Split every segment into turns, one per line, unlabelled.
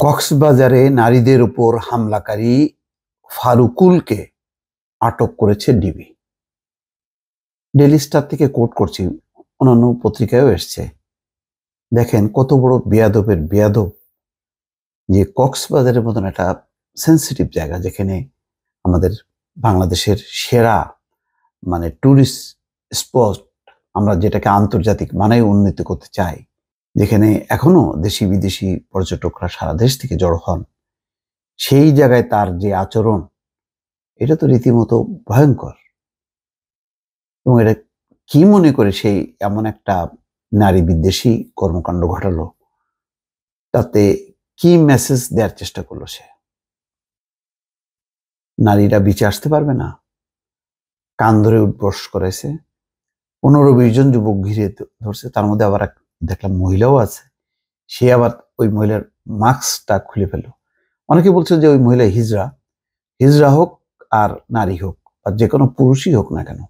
কক্সবাজারে নারীদের উপর হামলাকারী ফারুকুলকে আটক করেছে ডিবি। ডেইলি স্টার থেকে কোট করছি, অন্যান্য পত্রিকায়ও এসছে। দেখেন কত বড় বেয়াদবের বেয়াদব, যে কক্সবাজারের মতন একটা সেন্সিটিভ জায়গা, যেখানে আমাদের বাংলাদেশের সেরা ট্যুরিস্ট স্পট, আমরা যেটাকে আন্তর্জাতিক মানে উন্নীত করতে চাই, যেখানে এখনো দেশি বিদেশি পর্যটকরা সারা দেশ থেকে জড়ো হন, সেই জায়গায় তার যে আচরণ, এটা তো রীতিমতো ভয়ঙ্কর। এবং এটা কি মনে করে সেই এমন একটা নারী বিদ্বেষী কর্মকাণ্ড ঘটালো, তাতে কি মেসেজ দেওয়ার চেষ্টা করলো সে? নারীরা বিচে আসতে পারবে না, কান ধরে উঠবস করেছে, 15-20 জন যুবক ঘিরে ধরছে, তার মধ্যে আবার দেখলাম মহিলাও আছে। সে আবার ওই মহিলার মাস্কটা খুলে ফেলল। অনেকে বলছে যে ওই মহিলা হিজড়া হোক আর নারী হোক বা যে কোনো পুরুষই হোক না কেন,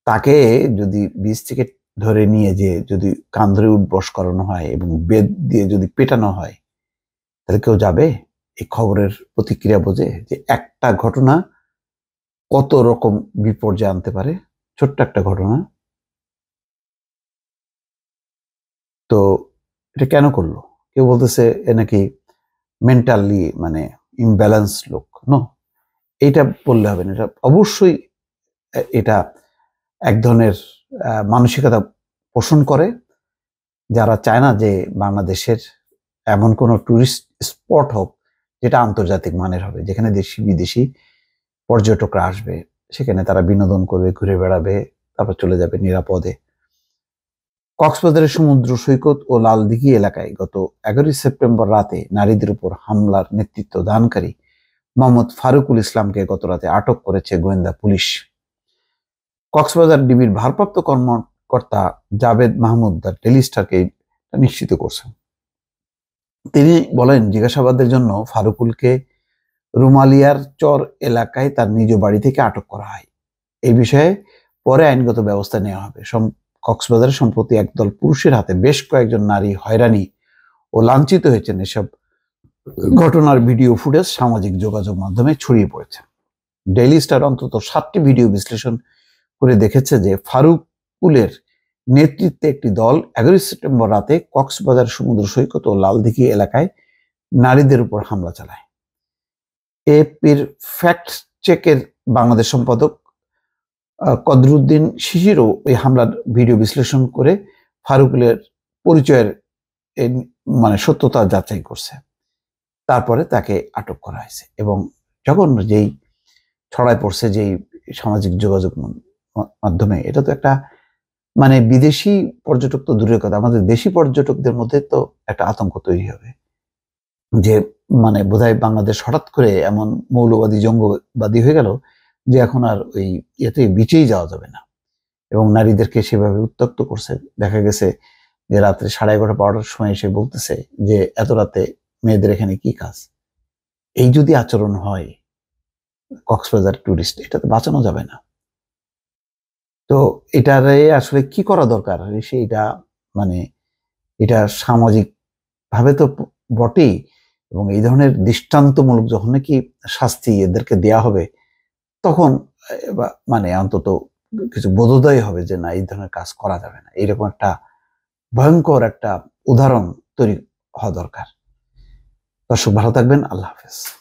তাকে যদি বীজ থেকে ধরে নিয়ে যে যদি কান ধরে উঠবস করানো হয় এবং বেদ দিয়ে যদি পেটানো হয়, তাহলে কেউ যাবে? এই খবরের প্রতিক্রিয়া বোঝে যে একটা ঘটনা কত রকম বিপর্যয় আনতে পারে। ছোট্ট একটা ঘটনা। তো এটা কেন করলো? কেউ বলতেছে এ নাকি মেন্টালি ইমব্যালেন্স লোক। এইটা বললে হবে না। এটা অবশ্যই এটা এক ধরনের মানসিকতা পোষণ করে, যারা চায় না যে বাংলাদেশের এমন কোনো টুরিস্ট স্পট হোক যেটা আন্তর্জাতিক মানের হবে, যেখানে দেশি বিদেশি পর্যটকরা আসবে, সেখানে তারা বিনোদন করবে, ঘুরে বেড়াবে, তারপর চলে যাবে নিরাপদে। কক্সবাজারের সমুদ্র সৈকত ও লালদিঘি এলাকায় গত 11 সেপ্টেম্বর রাতে নারীদের উপর হামলার নেতৃত্ব দানকারী মোহাম্মদ ফারুকুল ইসলামকে গত রাতে আটক করেছে গোয়েন্দা পুলিশ। কক্সবাজার ডিবির ভারপ্রাপ্ত কর্মকর্তা জাভেদ মাহমুদ দ্য ডেইলি স্টারকে নিশ্চিত করছেন। তিনি বলেন, জিজ্ঞাসাবাদের জন্য ফারুকুলকে রুমালিয়ার চর এলাকায় তার নিজ বাড়ি থেকে আটক করা হয়। এই বিষয়ে পরে আইনগত ব্যবস্থা নেওয়া হবে। কক্সবাজারে সম্প্রতি একদল পুরুষের হাতে বেশ কয়েকজন নারী হয়রানি ও লাঞ্ছিত হয়েছেন। এসব ঘটনার ভিডিও ফুটেজ সামাজিক যোগাযোগ মাধ্যমে ছড়িয়ে পড়েছে। ডেইলি স্টার অন্তত 7টি ভিডিও বিশ্লেষণ করে দেখেছে যে ফারুকুলের নেতৃত্বে একটি দল 11 সেপ্টেম্বর রাতে কক্সবাজার সমুদ্র সৈকত ও লালদিঘি এলাকায় নারীদের উপর হামলা চালায়। এপির ফ্যাক্ট চেকের বাংলাদেশ সম্পাদক কদরুদ্দিন শিশিরও ওই হামলার ভিডিও বিশ্লেষণ করে ফারুকুলের পরিচয়ের সত্যতা যাচাই করছে। তারপরে তাকে আটক করা হয়েছে। এবং যখন যেই ছড়ায় পড়ছে যেই সামাজিক যোগাযোগ মাধ্যমে, এটা তো একটা বিদেশি পর্যটক তো দূরের কথা, আমাদের দেশি পর্যটকদের মধ্যে তো একটা আতঙ্ক তৈরি হবে যে বোধহয় বাংলাদেশ হঠাৎ করে এমন মৌলবাদী জঙ্গবাদী হয়ে গেল যে এখন আর ওই ইয়েতে বিচেই যাওয়া যাবে না। এবং নারীদেরকে সেভাবে উত্ত্যক্ত করছে। দেখা গেছে যে রাত্রে 11:30-12টার সময় এসে বলতেছে যে এত রাতে মেয়েদের এখানে কি কাজ। এই যদি আচরণ হয় কক্সবাজার টুরিস্ট, এটা তো বাঁচানো যাবে না। তো এটারে আসলে কি করা দরকার, সেইটা এটা সামাজিক ভাবে তো বটেই, এবং এই ধরনের দৃষ্টান্তমূলক যখন নাকি শাস্তি এদেরকে দেয়া হবে, তখন অন্তত কিছু বোধোদয় হবে যে না, এই ধরনের কাজ করা যাবে না। এরকম একটা ভয়ঙ্কর একটা উদাহরণ তৈরি হওয়া দরকার। দর্শক ভালো থাকবেন, আল্লাহ হাফেজ।